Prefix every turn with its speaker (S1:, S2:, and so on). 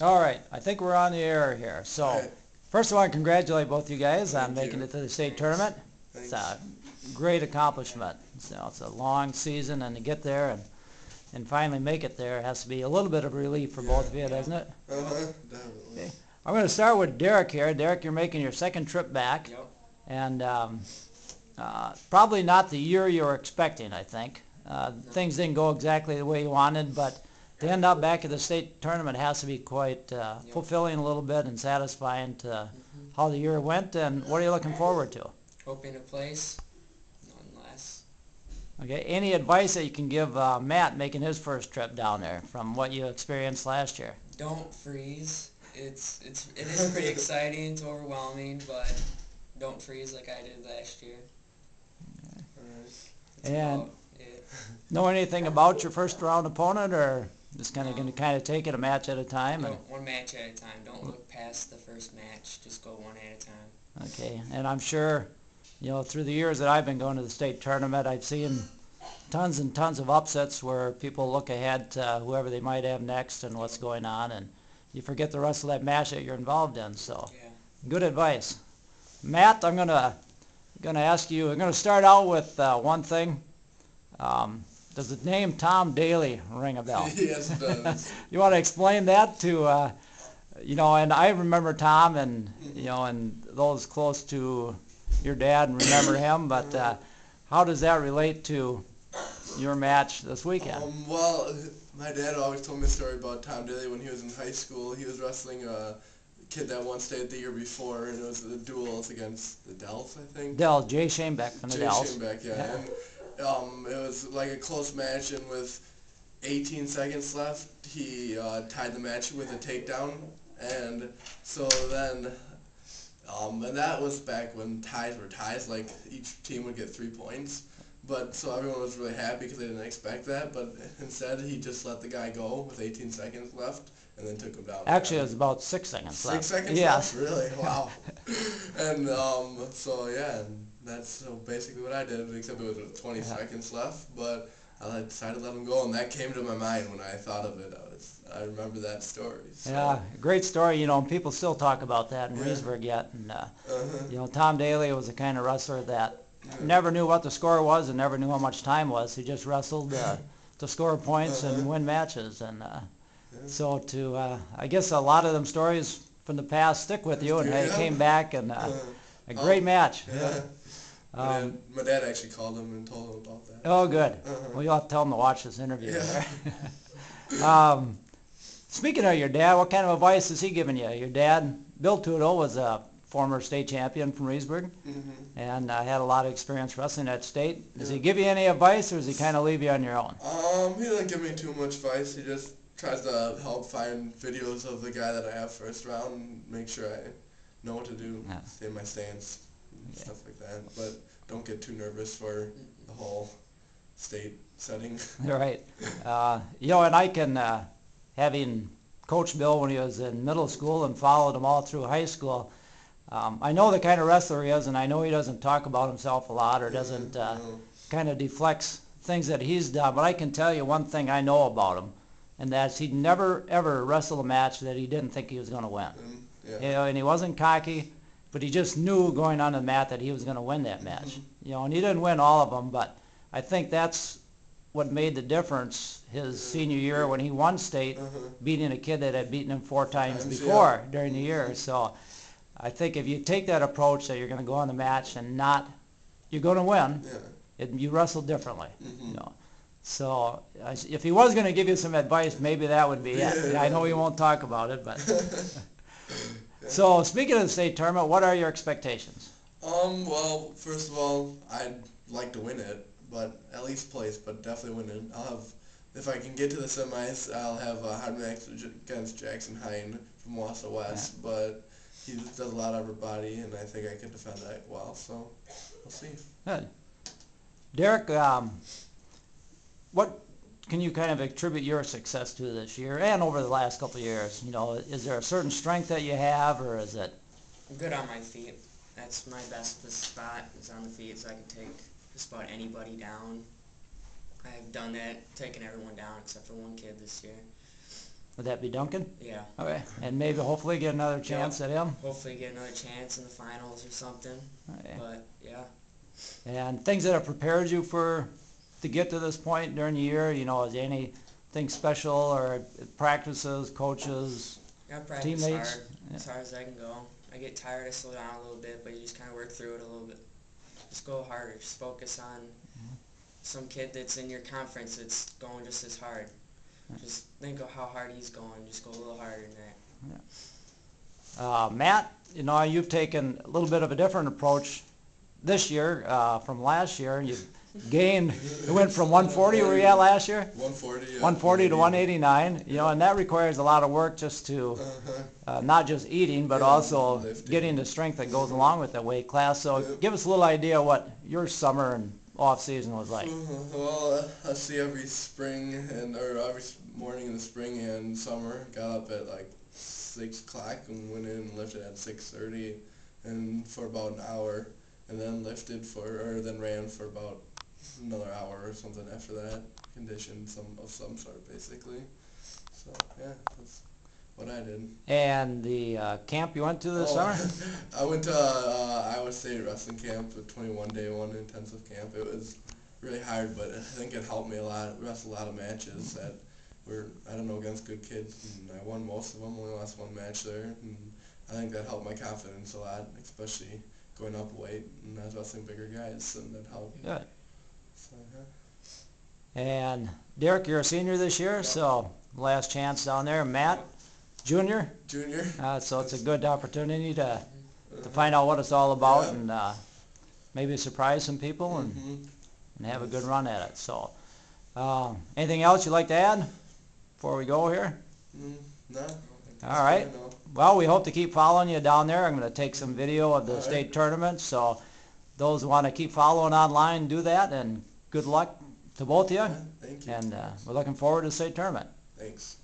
S1: All right, I think we're on the air here. So,
S2: Alright,
S1: first of all, I congratulate both you guys on
S2: thank
S1: making
S2: you.
S1: it to the state
S3: Thanks.
S1: tournament. It's
S2: Thanks.
S1: a great accomplishment. So it's a long season, and to get there and finally make it there has to be a little bit of relief for both of you, doesn't it?
S2: Uh-huh, definitely.
S1: Okay. I'm going to start with Derek here. Derek, you're making your second trip back,
S3: Yep.
S1: and probably not the year you were expecting, I think. Things didn't go exactly the way you wanted, but to end up back at the state tournament has to be quite fulfilling a little bit and satisfying to how the year went. And what are you looking forward to?
S3: Hoping to place, nothing less.
S1: Okay. Any advice that you can give Matt making his first trip down there from what you experienced last year?
S3: Don't freeze. It is pretty exciting. It's overwhelming, but don't freeze like I did last year.
S2: Alright.
S3: That's
S1: And
S3: about it.
S1: know anything about your first round opponent, or just kind of going to kind of take it a match at a time? And
S3: One match at a time. Don't look past the first match. Just go one at a time.
S1: okay. And I'm sure, you know, through the years that I've been going to the state tournament, I've seen tons and tons of upsets where people look ahead to whoever they might have next and what's going on, and you forget the rest of that match that you're involved in. So,
S3: Yeah.
S1: good advice. Matt, I'm gonna ask you. I'm gonna start out with one thing. Does the name Tom Daly ring a bell?
S2: Yes, it does.
S1: You want to explain that to, you know, and I remember Tom, and you know, and those close to your dad and remember him, but how does that relate to your match this weekend?
S2: Well, my dad always told me a story about Tom Daly when he was in high school. He was wrestling a kid that won state the year before, and it was the duels against the Dells, I think.
S1: Dell, Jay Shanebeck from the
S2: Jay
S1: Dells.
S2: Shanebeck, yeah. And it was like a close match, and with 18 seconds left, he tied the match with a takedown. And so then, and that was back when ties were ties, like each team would get 3 points. But so everyone was really happy because they didn't expect that. But instead, he just let the guy go with 18 seconds left, and then took him down.
S1: Actually, it was about 6 seconds left.
S2: 6 seconds
S1: Yes.
S2: left? Really? Wow. And so yeah, and that's so basically what I did, except it was with 20 seconds left. But I decided to let him go, and that came to my mind when I thought of it. I remember that story. So.
S1: Yeah, great story. You know, and people still talk about that in
S2: Yeah.
S1: Reedsburg yet. And
S2: Uh-huh.
S1: you know, Tom Daly was the kind of wrestler that never knew what the score was and never knew how much time was. He just wrestled to score points and win matches. And so I guess a lot of them stories from the past stick with you, and they
S2: Yeah.
S1: came back, and a great match.
S2: Yeah. My dad actually called him and told him about that.
S1: Oh, good.
S2: Uh-huh.
S1: Well, you'll have to tell him to watch this interview.
S2: Yeah.
S1: Speaking of your dad, what kind of advice has he given you? Your dad, Bill Tourdot, was a former state champion from Reedsburg, and had a lot of experience wrestling at state. Does he give you any advice, or does he kind of leave you on your own?
S2: He doesn't give me too much advice. He just tries to help find videos of the guy that I have first round and make sure I know what to do,
S1: Yeah.
S2: stay in my stance, and stuff like that. But don't get too nervous for the whole state setting.
S1: Right. You know, and I can, having coached Bill when he was in middle school and followed him all through high school, I know the kind of wrestler he is, and I know he doesn't talk about himself a lot or doesn't
S2: No.
S1: kind of deflects things that he's done. But I can tell you one thing I know about him, and that's he'd never, ever wrestle a match that he didn't think he was going to win.
S2: Yeah.
S1: You know, and he wasn't cocky, but he just knew going on the mat that he was going to win that match. You know, and he didn't win all of them, but I think that's what made the difference his senior year when he won state, beating a kid that had beaten him 4 times before during the year. So I think if you take that approach that you're going to go on the match and not, you're going to win, you wrestle differently. You know. So if he was going to give you some advice, maybe that would be it. I know he won't talk about it, but. So speaking of the state tournament, what are your expectations?
S2: Well, first of all, I'd like to win it, but at least place, but definitely win it. If I can get to the semis, I'll have a hard match against Jackson Hine from Wausau West, but he does a lot of upper body, and I think I can defend that well, so we'll see.
S1: Good. Derek, what can you kind of attribute your success to this year and over the last couple of years? You know, is there a certain strength that you have, or is it?
S3: I'm good on my feet. That's my best spot is on the feet, so I can take just about anybody down. I've done that, taken everyone down except for one kid this year.
S1: Would that be Duncan?
S3: Yeah.
S1: Okay. And maybe hopefully get another chance at him?
S3: Hopefully get another chance in the finals or something.
S1: Okay.
S3: But, yeah.
S1: And things that have prepared you to get to this point during the year, is there anything special or practices, coaches,
S3: I practice
S1: teammates?
S3: hard, as hard as I can go. I get tired, I slow down a little bit, but you just kind of work through it a little bit. Just go harder. Just focus on some kid that's in your conference that's going just as hard. Just think of how hard he's going. Just go a little harder than that.
S1: Matt, you've taken a little bit of a different approach this year from last year. You've gained, it went from 140, where were you at last year?
S2: 140. Yeah,
S1: 140 to 189, and that requires a lot of work just to, not just eating, but also
S2: lifting.
S1: getting the strength that goes along with that weight class. So give us a little idea what your summer and off season was like.
S2: Well, I see every spring or every morning in the spring and summer, got up at like 6 o'clock and went in and lifted at 6:30 and for about an hour, and then then ran for about another hour or something after that, conditioned of some sort basically. So yeah, that's what I did.
S1: And the camp you went to this summer?
S2: I went to WIAA State wrestling camp, a 21-day one intensive camp. It was really hard, but I think it helped me a lot. Wrestled a lot of matches that were, against good kids, and I won most of them. Only lost one match there, and I think that helped my confidence a lot, especially going up weight, and I was wrestling bigger guys, and that helped.
S1: Good.
S2: So,
S1: And Derek, you're a senior this year, so last chance down there. Matt, junior.
S2: Junior.
S1: So it's a good opportunity to find out what it's all about, and maybe surprise some people and have a good run at it. So anything else you'd like to add before we go here?
S2: No.
S1: All right. Well, we hope to keep following you down there. I'm going to take some video of the
S2: All
S1: state
S2: right.
S1: tournament, so those who want to keep following online, do that, and good luck to both of you.
S2: Thank you.
S1: And we're looking forward to the state tournament.
S2: Thanks.